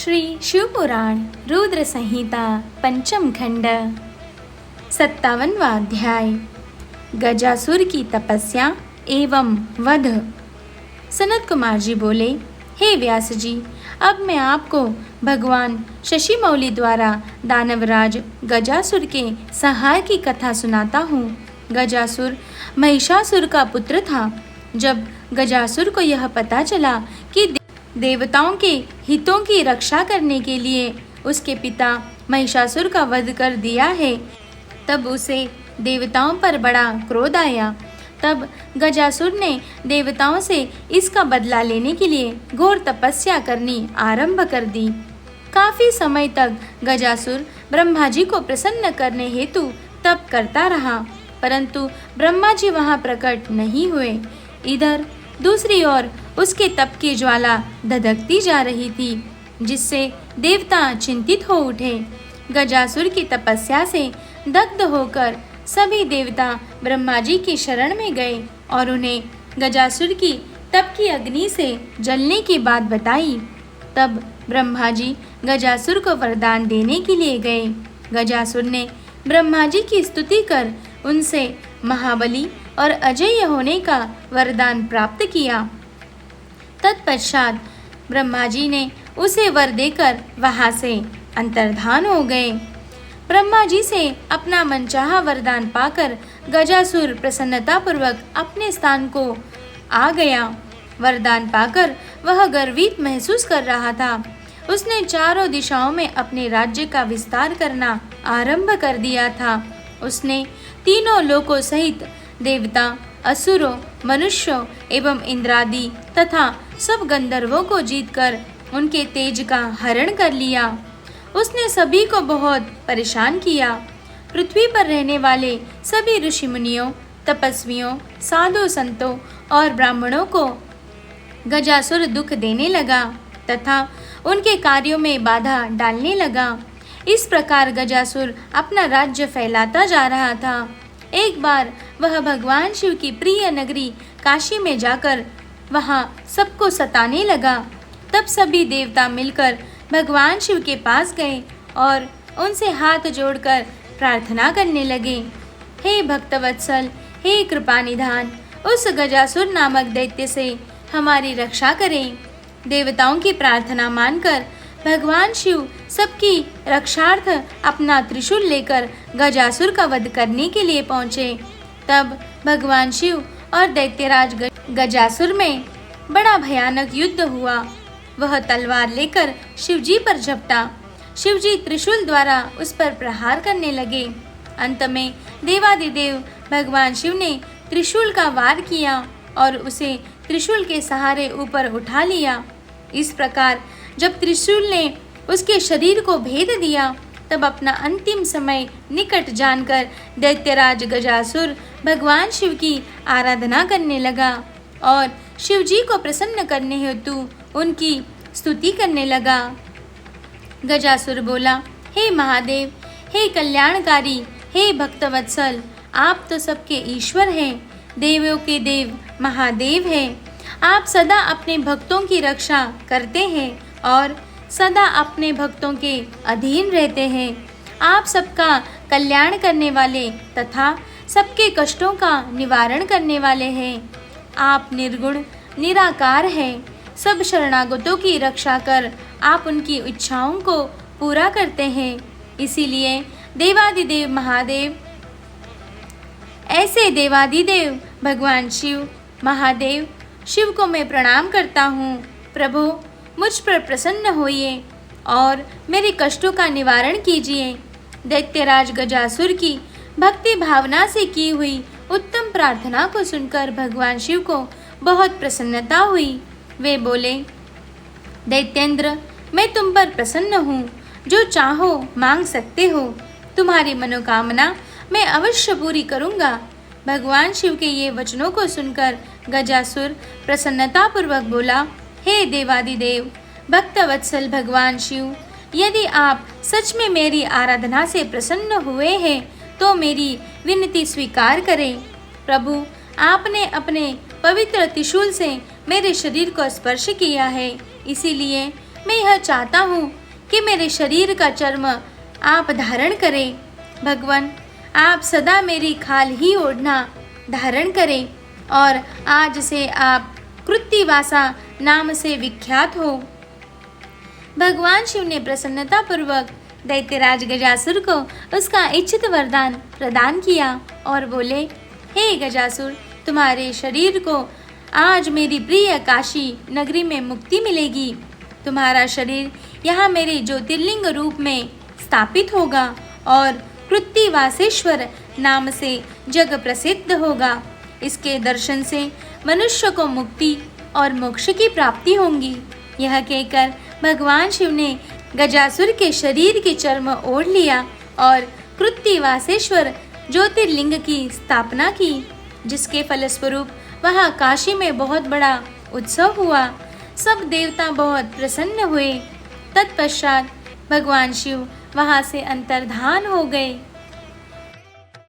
श्री शिवपुराण रुद्र संहिता पंचम खंड 57वां अध्याय गजासुर की तपस्या एवं वध। सनत कुमार जी बोले, हे व्यास जी, अब मैं आपको भगवान शशिमौली द्वारा दानवराज गजासुर के संहार की कथा सुनाता हूँ। गजासुर महिषासुर का पुत्र था। जब गजासुर को यह पता चला कि देवताओं के हितों की रक्षा करने के लिए उसके पिता महिषासुर का वध कर दिया है, तब उसे देवताओं पर बड़ा क्रोध आया। तब गजासुर ने देवताओं से इसका बदला लेने के लिए घोर तपस्या करनी आरंभ कर दी। काफी समय तक गजासुर ब्रह्मा जी को प्रसन्न करने हेतु तप करता रहा, परंतु ब्रह्मा जी वहां प्रकट नहीं हुए। इधर दूसरी ओर उसके तप की ज्वाला धधकती जा रही थी, जिससे देवता चिंतित हो उठे। गजासुर की तपस्या से दग्ध होकर सभी देवता ब्रह्मा जी की शरण में गए और उन्हें गजासुर की तप की अग्नि से जलने की बात बताई। तब ब्रह्मा जी गजासुर को वरदान देने के लिए गए। गजासुर ने ब्रह्मा जी की स्तुति कर उनसे महाबली और अजेय होने का वरदान प्राप्त किया। तत्पश्चात ब्रह्मा जी ने उसे वर देकर वहां से अंतर्धान हो गए। ब्रह्मा जी से अपना मनचाहा वरदान पाकर गजासुर प्रसन्नतापूर्वक अपने स्थान को आ गया। वरदान पाकर वह गर्वित महसूस कर रहा था। उसने चारों दिशाओं में अपने राज्य का विस्तार करना आरंभ कर दिया था। उसने तीनों लोकों सहित देवता, असुरों, मनुष्यों एवं इंद्रादि तथा सब गंधर्वों को जीतकर उनके तेज का हरण कर लिया। उसने सभी को बहुत परेशान किया। पृथ्वी पर रहने वाले सभी ऋषि मुनियों, तपस्वियों, साधु संतों और ब्राह्मणों को गजासुर दुख देने लगा तथा उनके कार्यों में बाधा डालने लगा। इस प्रकार गजासुर अपना राज्य फैलाता जा रहा था। एक बार वह भगवान शिव की प्रिय नगरी काशी में जाकर वहां सबको सताने लगा। तब सभी देवता मिलकर भगवान शिव के पास गए और उनसे हाथ जोड़कर प्रार्थना करने लगे, हे भक्तवत्सल, हे कृपानिधान, उस गजासुर नामक दैत्य से हमारी रक्षा करें। देवताओं की प्रार्थना मानकर भगवान शिव सबकी रक्षार्थ अपना त्रिशूल लेकर गजासुर का वध करने के लिए पहुँचे। तब भगवान शिव और दैत्यराज गजासुर में बड़ा भयानक युद्ध हुआ। वह तलवार लेकर शिवजी पर झपटा। शिवजी त्रिशूल द्वारा उस पर प्रहार करने लगे। अंत में देवादिदेव भगवान शिव ने त्रिशूल का वार किया और उसे त्रिशूल के सहारे ऊपर उठा लिया। इस प्रकार जब त्रिशूल ने उसके शरीर को भेद दिया, तब अपना अंतिम समय निकट जानकर दैत्यराज गजासुर भगवान शिव की आराधना करने लगा और शिवजी को प्रसन्न करने हेतु उनकी स्तुति करने लगा। गजासुर बोला, हे महादेव, हे कल्याणकारी, हे भक्तवत्सल, आप तो सबके ईश्वर हैं, देवों के देव महादेव हैं। आप सदा अपने भक्तों की रक्षा करते हैं और सदा अपने भक्तों के अधीन रहते हैं। आप सबका कल्याण करने वाले तथा सबके कष्टों का निवारण करने वाले हैं। आप निर्गुण निराकार हैं। सब शरणागतों की रक्षा कर आप उनकी इच्छाओं को पूरा करते हैं। इसीलिए देवादिदेव महादेव, ऐसे देवादिदेव भगवान शिव महादेव शिव को मैं प्रणाम करता हूँ। प्रभु, मुझ पर प्रसन्न होइए और मेरे कष्टों का निवारण कीजिए। दैत्यराज गजासुर की भक्ति भावना से की हुई उत्तम प्रार्थना को सुनकर भगवान शिव को बहुत प्रसन्नता हुई। वे बोले, दैत्येंद्र, मैं तुम पर प्रसन्न हूँ। जो चाहो मांग सकते हो। तुम्हारी मनोकामना मैं अवश्य पूरी करूँगा। भगवान शिव के ये वचनों को सुनकर गजासुर प्रसन्नतापूर्वक बोला, हे देवादिदेव भक्तवत्सल भगवान शिव, यदि आप सच में मेरी आराधना से प्रसन्न हुए हैं तो मेरी विनती स्वीकार करें। प्रभु, आपने अपने पवित्र त्रिशूल से मेरे शरीर को स्पर्श किया है, इसीलिए मैं यह चाहता हूँ कि मेरे शरीर का चर्म आप धारण करें। भगवान, आप सदा मेरी खाल ही ओढ़ना धारण करें और आज से आप कृत्तिवासा नाम से विख्यात हो। भगवान शिव ने प्रसन्नतापूर्वक दैत्यराज गजासुर को उसका इच्छित वरदान प्रदान किया और बोले, हे गजासुर, तुम्हारे शरीर को आज मेरी प्रिय काशी नगरी में मुक्ति मिलेगी। तुम्हारा शरीर यहाँ मेरे ज्योतिर्लिंग रूप में स्थापित होगा और कृत्तिवासेश्वर नाम से जग प्रसिद्ध होगा। इसके दर्शन से मनुष्य को मुक्ति और मोक्ष की प्राप्ति होगी। यह कहकर भगवान शिव ने गजासुर के शरीर के चर्म ओढ़ लिया और कृत्तिवासेश्वर ज्योतिर्लिंग की स्थापना की, जिसके फलस्वरूप वहाँ काशी में बहुत बड़ा उत्सव हुआ। सब देवता बहुत प्रसन्न हुए। तत्पश्चात भगवान शिव वहाँ से अंतर्धान हो गए।